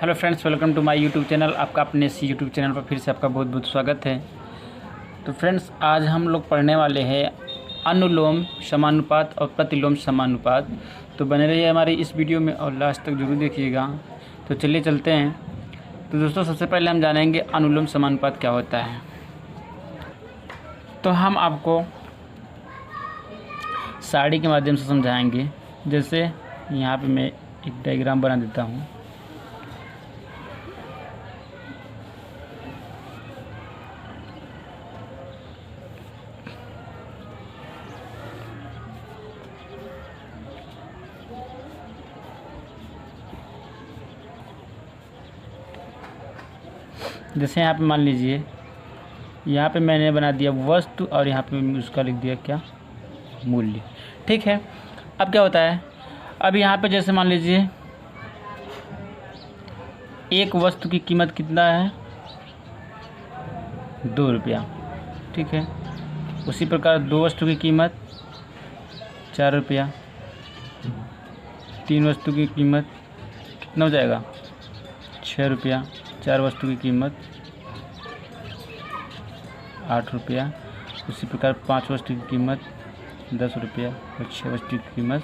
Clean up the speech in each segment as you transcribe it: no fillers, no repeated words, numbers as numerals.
Hello friends, welcome to my YouTube channel. आपका अपने इस यूट्यूब चैनल पर फिर से आपका बहुत बहुत स्वागत है। तो फ्रेंड्स, आज हम लोग पढ़ने वाले हैं अनुलोम समानुपात और प्रतिलोम समानुपात। तो बने रहिए हमारी इस वीडियो में और लास्ट तक जरूर देखिएगा। तो चलिए चलते हैं। तो दोस्तों, सबसे पहले हम जानेंगे अनुलोम समानुपात क्या होता है। तो हम आपको साड़ी के माध्यम से समझाएंगे। जैसे यहाँ पे मैं एक डायग्राम बना देता हूँ। जैसे यहाँ पे मान लीजिए, यहाँ पे मैंने बना दिया वस्तु और यहाँ पे उसका लिख दिया क्या, मूल्य। ठीक है। अब क्या होता है, अब यहाँ पे जैसे मान लीजिए एक वस्तु की कीमत कितना है, 2 रुपया। ठीक है। उसी प्रकार 2 वस्तु की कीमत 4 रुपया। 3 वस्तु की कीमत कितना हो जाएगा, 6 रुपया। 4 वस्तु की कीमत 8 रुपया। उसी प्रकार 5 वस्तु की कीमत 10 रुपया और 6 वस्तु की कीमत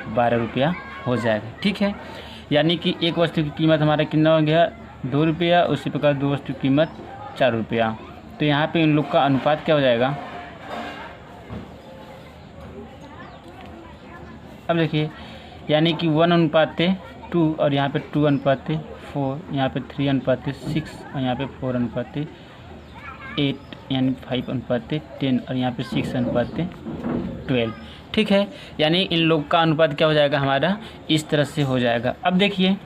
12 रुपया हो जाएगा। ठीक है। यानी कि एक वस्तु की कीमत हमारा कितना हो गया, 2 रुपया। उसी प्रकार 2 वस्तु की कीमत 4 रुपया। तो यहाँ पे इन लोग का अनुपात क्या हो जाएगा। अब देखिए, यानी कि 1:2 और यहाँ पे 2:4, यहाँ पे 3:6 और यहाँ पे 4:8, यानी 5:10 और यहाँ पे 6:12। ठीक है। यानी इन लोग का अनुपात क्या हो जाएगा हमारा, इस तरह से हो जाएगा। अब देखिए,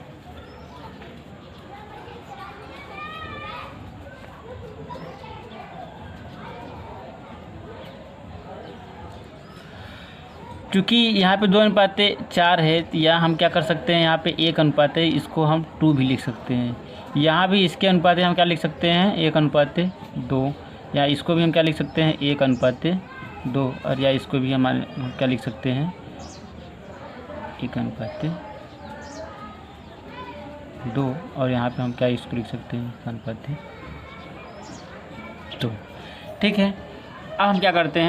क्योंकि यहाँ पे 2:4 है, तो या हम क्या कर सकते हैं, यहाँ पे 1 है, इसको हम 2 भी लिख सकते हैं। यहाँ भी इसके अनुपात हम क्या लिख सकते हैं, 1:2। या इसको भी हम क्या लिख सकते हैं, 1:2। और या इसको भी हम क्या लिख सकते हैं, 1:2। और यहाँ पे हम क्या इसको लिख सकते हैं, 1:2। ठीक है। अब हम क्या करते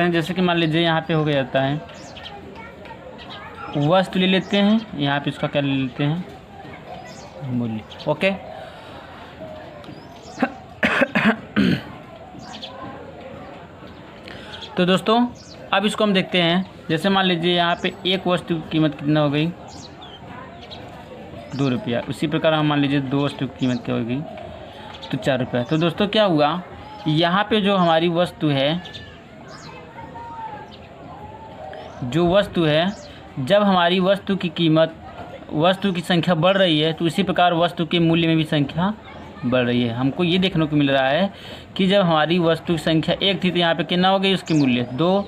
हैं, जैसे कि मान लीजिए यहाँ पे हो गया जाता है, वस्तु ले लेते हैं, यहाँ पे इसका क्या ले लेते हैं, मूल्य। ओके। तो दोस्तों, अब इसको हम देखते हैं। जैसे मान लीजिए यहाँ पे एक वस्तु की कीमत कितना हो गई, 2 रुपया। उसी प्रकार हम मान लीजिए 2 वस्तु की कीमत क्या हो गई, तो 4 रुपया। तो दोस्तों क्या हुआ, यहाँ पे जो हमारी वस्तु है, जब हमारी वस्तु की संख्या बढ़ रही है, तो इसी प्रकार वस्तु के मूल्य में भी संख्या बढ़ रही है। हमको ये देखने को मिल रहा है कि जब हमारी वस्तु की संख्या 1 थी, तो यहाँ पे कितना हो गई, उसकी मूल्य 2।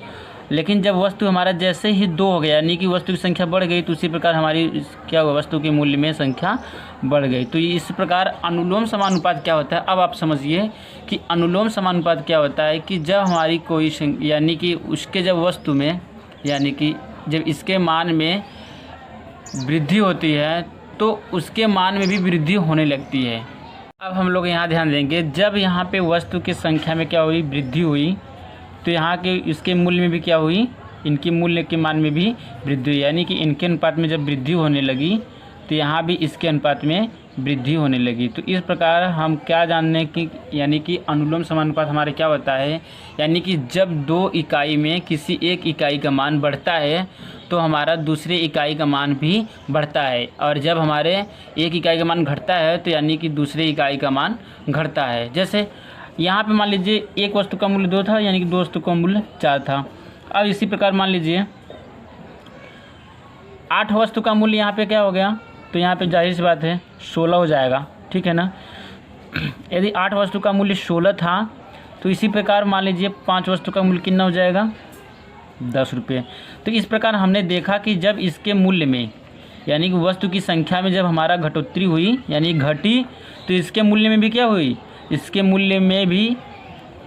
लेकिन जब वस्तु हमारा जैसे ही 2 हो गया, यानी कि वस्तु की संख्या बढ़ गई, तो उसी प्रकार हमारी क्या हुआ, वस्तु के मूल्य में संख्या बढ़ गई। तो इस प्रकार अनुलोम समानुपात क्या होता है। अब आप समझिए कि अनुलोम समानुपात क्या होता है, कि जब हमारी कोई यानी कि उसके जब वस्तु में, यानी कि जब इसके मान में वृद्धि होती है, तो उसके मान में भी वृद्धि होने लगती है। अब हम लोग यहाँ ध्यान देंगे, जब यहाँ पे वस्तु की संख्या में क्या हुई, वृद्धि हुई, तो यहाँ के इसके मूल्य में भी क्या हुई, इनके मूल्य के मान में भी वृद्धि हुई। यानी कि इनके अनुपात में जब वृद्धि होने लगी, तो यहाँ भी इसके अनुपात में वृद्धि होने लगी। तो इस प्रकार हम क्या जानने की, यानी कि अनुलोम समानुपात हमारे क्या होता है, यानी कि जब 2 इकाई में किसी एक इकाई का मान बढ़ता है, तो हमारा दूसरे इकाई का मान भी बढ़ता है। और जब हमारे एक इकाई का मान घटता है, तो यानी कि दूसरे इकाई का मान घटता है। जैसे यहाँ पे मान लीजिए एक वस्तु का मूल्य 2 था, यानी कि 2 वस्तु का मूल्य 4 था। अब इसी प्रकार मान लीजिए 8 वस्तु का मूल्य यहाँ पे क्या हो गया, तो यहाँ पे जाहिर सी बात है 16 हो जाएगा। ठीक है ना। यदि 8 वस्तु का मूल्य 16 था, तो इसी प्रकार मान लीजिए 5 वस्तु का मूल्य कितना हो जाएगा, 10 रुपये। तो इस प्रकार हमने देखा कि जब इसके मूल्य में, यानी कि वस्तु की संख्या में जब हमारा घटोत्तरी हुई, यानी घटी, तो इसके मूल्य में भी क्या हुई, इसके मूल्य में भी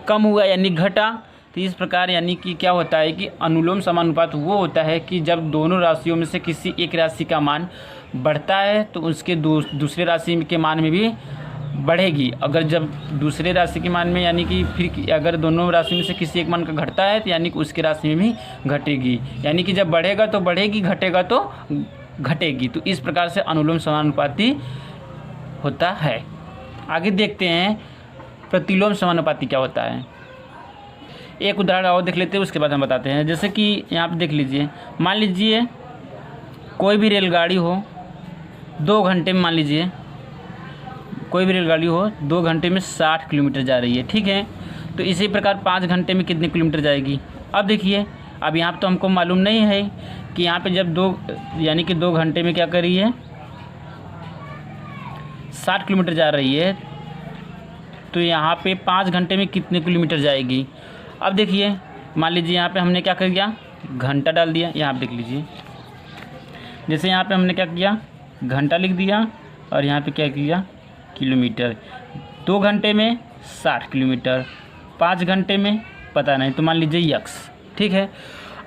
कम हुआ, यानी घटा। तो इस प्रकार यानी कि क्या होता है कि अनुलोम समानुपात वो होता है कि जब दोनों राशियों में से किसी एक राशि का मान बढ़ता है तो उसके दूसरे राशि के मान में भी बढ़ेगी। अगर जब दूसरे राशि के मान में यानी कि फिर अगर दोनों राशि में से किसी एक मान का घटता है तो यानी कि उसके राशि में भी घटेगी। यानी कि जब बढ़ेगा तो बढ़ेगी, घटेगा तो घटेगी। तो इस प्रकार से अनुलोम समानुपाती होता है। आगे देखते हैं प्रतिलोम समानुपाती क्या होता है। एक उदाहरण और देख लेते हैं, उसके बाद हम बताते हैं। जैसे कि यहाँ पे देख लीजिए, मान लीजिए कोई भी रेलगाड़ी हो 2 घंटे में, मान लीजिए कोई भी रेलगाड़ी हो 2 घंटे में 60 किलोमीटर जा रही है, ठीक है। तो इसी प्रकार 5 घंटे में कितने किलोमीटर जाएगी। अब देखिए, अब यहाँ पर तो हमको मालूम नहीं है कि यहाँ पे जब 2 घंटे में क्या कर रही है, 60 किलोमीटर जा रही है, तो यहाँ पे 5 घंटे में कितने किलोमीटर जाएगी। अब देखिए, मान लीजिए यहाँ पे हमने क्या कर दिया, घंटा डाल दिया। यहाँ पे देख लीजिए, जैसे यहाँ पे हमने क्या किया, घंटा लिख दिया और यहाँ पे क्या किया, किलोमीटर। 2 घंटे में 60 किलोमीटर, 5 घंटे में पता नहीं, तो मान लीजिए यक्स, ठीक है।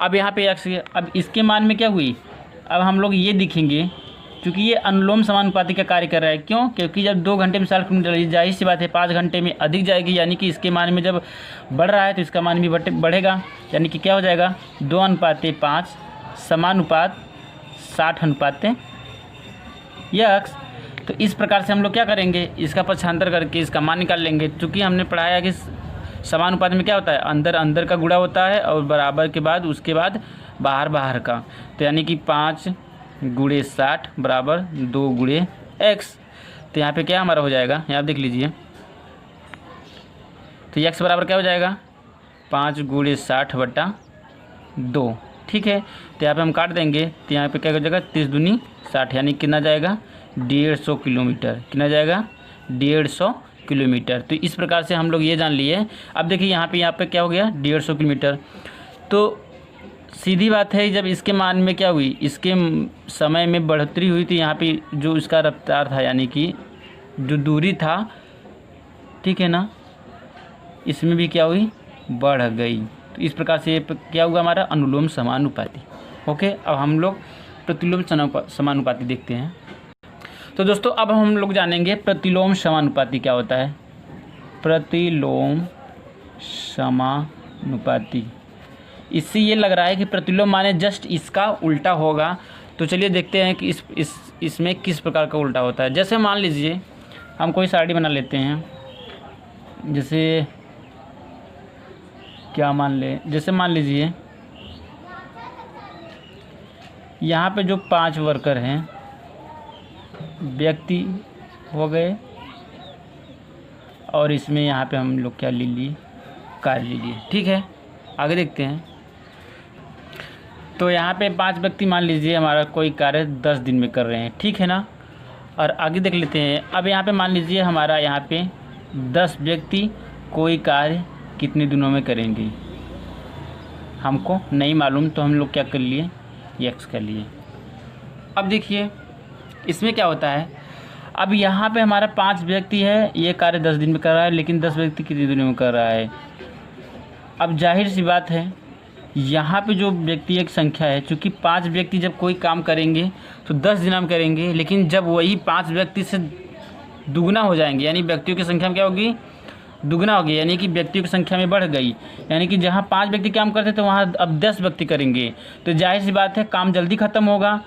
अब यहाँ पे यक्स, अब इसके मान में क्या हुई, अब हम लोग ये दिखेंगे क्योंकि ये अनुलोम समानुपाती का कार्य कर रहा है। क्यों? क्योंकि जब 2 घंटे में 60 किलोमीटर, जाहिर सी बात है 5 घंटे में अधिक जाएगी, यानी कि इसके मान में जब बढ़ रहा है तो इसका मान भी बढ़ेगा। यानी कि क्या हो जाएगा, 2:5 समानुपात 60:1 यक्स। तो इस प्रकार से हम लोग क्या करेंगे, इसका पक्षांतर करके इसका मान निकाल लेंगे। चूँकि हमने पढ़ाया है कि समानुपात में क्या होता है, अंदर अंदर का गुणा होता है और बराबर के बाद उसके बाद बाहर बाहर का। तो यानी कि 5 × 60 बराबर 2 × x। तो यहाँ पे क्या हमारा हो जाएगा, यहाँ देख लीजिए, तो x बराबर क्या हो जाएगा, 5 × 60/2, ठीक है। तो यहाँ पे हम काट देंगे, तो यहाँ पे क्या हो जाएगा, 30 दूनी 60, यानी कितना जाएगा, 150 किलोमीटर। कितना जाएगा, 150 किलोमीटर। तो इस प्रकार से हम लोग ये जान लिए। अब देखिए यहाँ पे क्या हो गया, 150 किलोमीटर। तो सीधी बात है, जब इसके मान में क्या हुई, इसके समय में बढ़ोतरी हुई, तो यहाँ पे जो इसका रफ्तार था यानी कि जो दूरी था, ठीक है ना, इसमें भी क्या हुई, बढ़ गई। तो इस प्रकार से क्या हुआ, हमारा अनुलोम समानुपाती। ओके, अब हम लोग प्रतिलोम समानुपाती देखते हैं। तो दोस्तों अब हम लोग जानेंगे प्रतिलोम समानुपाती क्या होता है। प्रतिलोम समानुपाती, इससे ये लग रहा है कि प्रतिलोम माने जस्ट इसका उल्टा होगा। तो चलिए देखते हैं कि इसमें किस प्रकार का उल्टा होता है। जैसे मान लीजिए हम कोई साड़ी बना लेते हैं, जैसे क्या मान ले, जैसे मान लीजिए यहाँ पे जो 5 वर्कर हैं, व्यक्ति हो गए, और इसमें यहाँ पे हम लोग क्या ले लिए, कार ले लिए, ठीक है। आगे देखते हैं। तो यहाँ पे 5 व्यक्ति मान लीजिए हमारा कोई कार्य 10 दिन में कर रहे हैं, ठीक है ना। और आगे देख लेते हैं। अब यहाँ पे मान लीजिए हमारा यहाँ पे 10 व्यक्ति कोई कार्य कितने दिनों में करेंगे, हमको नहीं मालूम, तो हम लोग क्या कर लिए, यक्स कर लिए। अब देखिए इसमें क्या होता है, अब यहाँ पे हमारा 5 व्यक्ति है, ये कार्य 10 दिन में कर रहा है, लेकिन 10 व्यक्ति कितने दिनों में कर रहा है। अब जाहिर सी बात है, यहाँ पे जो व्यक्ति की संख्या है, चूँकि 5 व्यक्ति जब कोई काम करेंगे तो 10 दिन में करेंगे, लेकिन जब वही 5 व्यक्ति से दुगना हो जाएंगे, यानी व्यक्तियों की संख्या में क्या होगी, दुगना होगी, यानी कि व्यक्तियों की संख्या में बढ़ गई। यानी कि जहाँ 5 व्यक्ति काम करते तो वहाँ अब 10 व्यक्ति करेंगे, तो जाहिर सी बात है काम जल्दी ख़त्म होगा।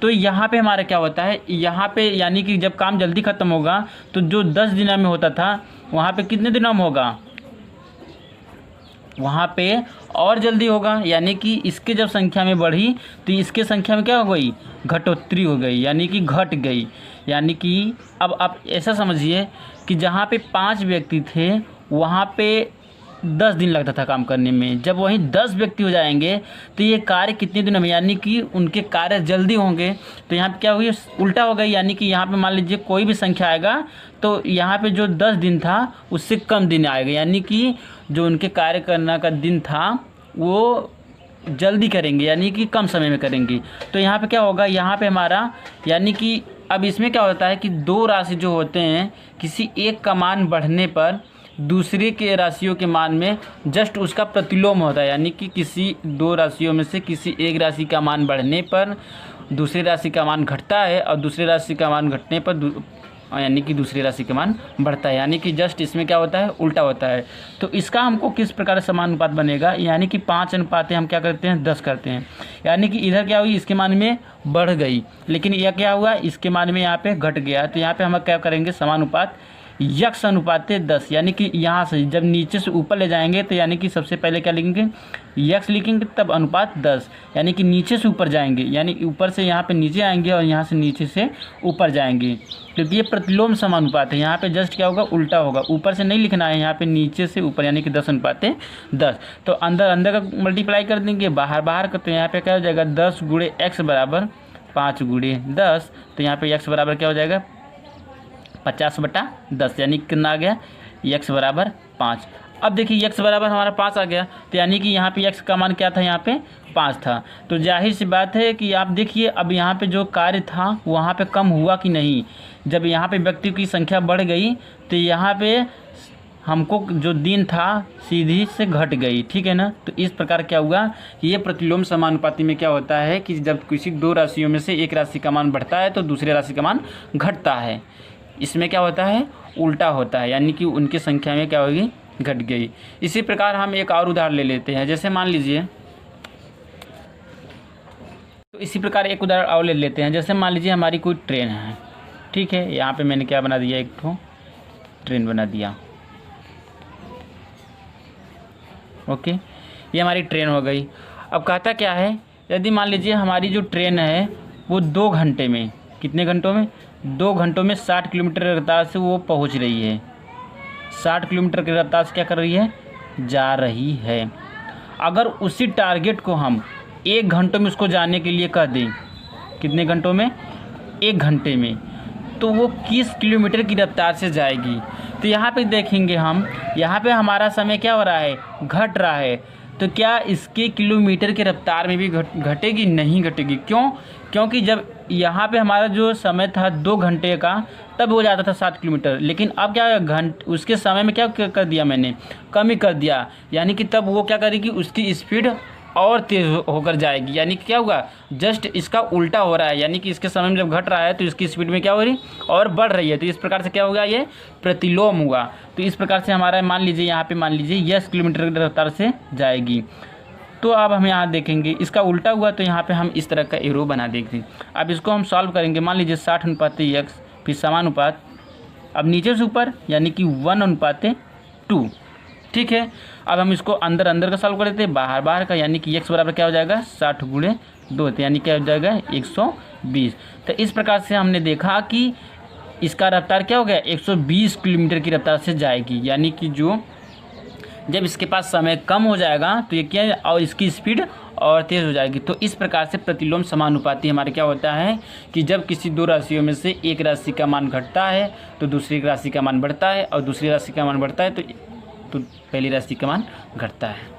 तो यहाँ पे हमारा क्या होता है, यहाँ पे यानी कि जब काम जल्दी ख़त्म होगा तो जो 10 दिनों में होता था वहाँ पे कितने दिनों में होगा, वहाँ पे और जल्दी होगा। यानी कि इसके जब संख्या में बढ़ी तो इसके संख्या में क्या हो गई, घटोत्तरी हो गई, यानी कि घट गई। यानी कि अब आप ऐसा समझिए कि जहाँ पे 5 व्यक्ति थे वहाँ पे 10 दिन लगता था काम करने में, जब वहीं 10 व्यक्ति हो जाएंगे तो ये कार्य कितने दिनों में, यानी कि उनके कार्य जल्दी होंगे। तो यहाँ पे क्या हुई, उल्टा हो गई। यानी कि यहाँ पे मान लीजिए कोई भी संख्या आएगा तो यहाँ पे जो 10 दिन था उससे कम दिन आएगा, यानी कि जो उनके कार्य करने का दिन था वो जल्दी करेंगे, यानी कि कम समय में करेंगे। तो यहाँ पे क्या होगा, यहाँ पे हमारा यानी कि अब इसमें क्या होता है कि 2 राशि जो होते हैं, किसी एक का मान बढ़ने पर दूसरे के राशियों के मान में जस्ट उसका प्रतिलोम होता है। यानी कि किसी 2 राशियों में से किसी एक राशि का मान बढ़ने पर दूसरी राशि का मान घटता है और दूसरी राशि का मान घटने पर यानी कि दूसरी राशि का मान बढ़ता है, यानी कि जस्ट इसमें क्या होता है, उल्टा होता है। तो इसका हमको किस प्रकार समानुपात बनेगा, यानी कि 5 अनुपात हम क्या करते हैं 10 करते हैं, यानी कि इधर क्या हुई इसके मान में बढ़ गई, लेकिन यह क्या हुआ इसके मान में यहाँ पे घट गया। तो यहाँ पे हम क्या करेंगे समानुपात यक्स अनुपात 10, यानी कि यहाँ से जब नीचे से ऊपर ले जाएंगे तो यानी कि सबसे पहले क्या लिखेंगे यक्स लिखेंगे, तब अनुपात 10, यानी कि नीचे से ऊपर जाएंगे, यानी ऊपर से यहाँ पे नीचे आएंगे और यहाँ से नीचे से ऊपर जाएंगे, क्योंकि ये प्रतिलोम समानुपात है। यहाँ पे जस्ट क्या होगा उल्टा होगा, ऊपर से नहीं लिखना है, यहाँ पे नीचे से ऊपर, यानी कि 10 अनुपात 10। तो अंदर अंदर का मल्टीप्लाई कर देंगे, बाहर बाहर का, तो यहाँ पे क्या हो जाएगा 10 गुणे एक्स बराबर 5 गुणे 10। तो यहाँ पे एक्स बराबर क्या हो जाएगा 50/10, यानी कितना आ गया x बराबर 5। अब देखिए x बराबर हमारा 5 आ गया, तो यानी कि यहाँ पे x का मान क्या था, यहाँ पे 5 था। तो जाहिर सी बात है कि आप देखिए अब यहाँ पे जो कार्य था वहाँ पे कम हुआ कि नहीं। जब यहाँ पे व्यक्तियों की संख्या बढ़ गई तो यहाँ पे हमको जो दिन था सीधी से घट गई, ठीक है ना। तो इस प्रकार क्या हुआ कि ये प्रतिलोम समानुपाती में क्या होता है कि जब किसी दो राशियों में से एक राशि का मान बढ़ता है तो दूसरी राशि का मान घटता है। इसमें क्या होता है उल्टा होता है, यानी कि उनकी संख्या में क्या होगी घट गई। इसी प्रकार हम एक और उदाहरण ले लेते हैं, जैसे मान लीजिए, तो इसी प्रकार एक उदाहरण और ले लेते हैं। जैसे मान लीजिए हमारी कोई ट्रेन है, ठीक है, यहाँ पे मैंने क्या बना दिया, एक तो ट्रेन बना दिया, ओके, ये हमारी ट्रेन हो गई। अब कहता क्या है, यदि मान लीजिए हमारी जो ट्रेन है वो 2 घंटे में, कितने घंटों में 2 घंटों में 60 किलोमीटर की रफ्तार से वो पहुंच रही है, 60 किलोमीटर की रफ्तार से क्या कर रही है जा रही है। अगर उसी टारगेट को हम 1 घंटों में उसको जाने के लिए कह दें, कितने घंटों में 1 घंटे में, तो वो किस किलोमीटर की रफ्तार से जाएगी। तो यहाँ पे देखेंगे हम, यहाँ पे हमारा समय क्या हो रहा है घट रहा है, तो क्या इसके किलोमीटर की रफ्तार में भी घटेगी, नहीं घटेगी। क्यों, क्योंकि जब यहाँ पे हमारा जो समय था 2 घंटे का तब हो जाता था 7 किलोमीटर, लेकिन अब क्या उसके समय में क्या कर दिया मैंने कम ही कर दिया, यानी कि तब वो क्या करेगी उसकी स्पीड और तेज़ होकर जाएगी, यानी कि क्या होगा जस्ट इसका उल्टा हो रहा है, यानी कि इसके समय में जब घट रहा है तो इसकी स्पीड में क्या हो रही और बढ़ रही है। तो इस प्रकार से क्या होगा ये प्रतिलोम हुआ। तो इस प्रकार से हमारा मान लीजिए यहाँ पे मान लीजिए 10 किलोमीटर की रफ्तार से जाएगी। तो अब हम यहाँ देखेंगे इसका उल्टा हुआ, तो यहाँ पे हम इस तरह का एरो बना देंगे। अब इसको हम सॉल्व करेंगे, मान लीजिए 60 अनुपात x, फिर समानुपात, अब नीचे से ऊपर यानी कि 1 अनुपात 2, ठीक है। अब हम इसको अंदर अंदर का सॉल्व कर देते हैं, बाहर बाहर का, यानी कि x बराबर क्या हो जाएगा 60 गुणे 2, यानी क्या हो जाएगा 120। तो इस प्रकार से हमने देखा कि इसका रफ्तार क्या हो गया 120 किलोमीटर की रफ्तार से जाएगी, यानी कि जो जब इसके पास समय कम हो जाएगा तो ये क्या और इसकी स्पीड और तेज़ हो जाएगी। तो इस प्रकार से प्रतिलोम समानुपाती हमारे क्या होता है कि जब किसी दो राशियों में से एक राशि का मान घटता है तो दूसरी राशि का मान बढ़ता है, और दूसरी राशि का मान बढ़ता है तो पहली राशि का मान घटता है।